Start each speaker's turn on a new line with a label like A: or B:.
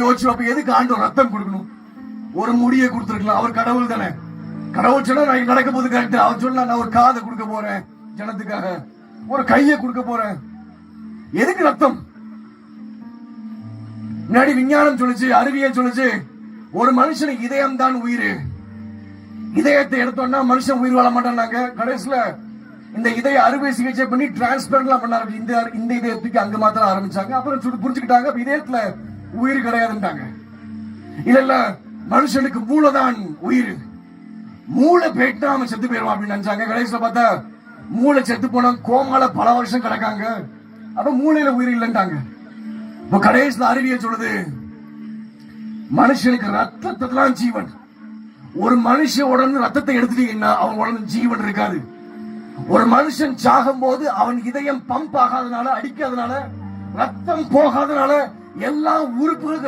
A: யோசிச்சு, அப்ப எதுக்கு ஆண்டவர் ரத்தம் கொடுக்கணும்? ஒரு முடியை கொடுத்துருக்கலாம். அவர் கடவுள் தானே. கடவுள் சொன்னா நான் நடக்க போது கரெக்ட். அவர் சொன்னா நான் ஒரு காதை கொடுக்க போறேன் ஜனத்துக்காக, ஒரு கையை கொடுக்க போறேன். எதுக்கு ரத்தம்? முன்னாடி விஞ்ஞானம் சொல்லுச்சு, அறிவியல் சொல்லுச்சு, ஒரு மனுஷனுக்கு இதயம் தான் உயிர். இதயத்தை எடுத்தோம்னா மனுஷன் உயிர் வாழ மாட்டாங்க. கடைசியில இந்த இதய அறுவை சிகிச்சை பண்ணி டிரான்ஸ்பிளான்ட் பண்ணாரு. இந்த இதயத்துக்கு அங்க மாத்திரம் ஆரம்பிச்சாங்க. அப்புறம் புரிஞ்சுக்கிட்டாங்க இதயத்துல உயிர் கிடையாதுட்டாங்க. இல்ல மனுஷனுக்கு மூளைதான் உயிர். மூளை போயிட்டு அவன் செத்து போயிருவான் அப்படின்னு நினைச்சாங்க. கடைசியில பார்த்தா மூளை செத்து போன கோமால பல வருஷம் கிடக்காங்க. அப்ப மூளையில உயிர் இல்லைன்ட்டாங்க. இப்ப கடைசியில அறிவியல் சொல்லுது, மனுஷனுக்கு ரத்தத்தான் ஜீவன். ஒரு மனுஷன் உடனே ரத்தத்தை எடுத்துட்டீங்கன்னா அவன் உடனே ஜீவன் இருக்காது. ஒரு மனுஷன் சாகும் போது அவன் இதயம் பம்ப் ஆகாதனால, அடிக்காதனால, ரத்தம் போகாதனால எல்லா உறுப்புகளுக்கு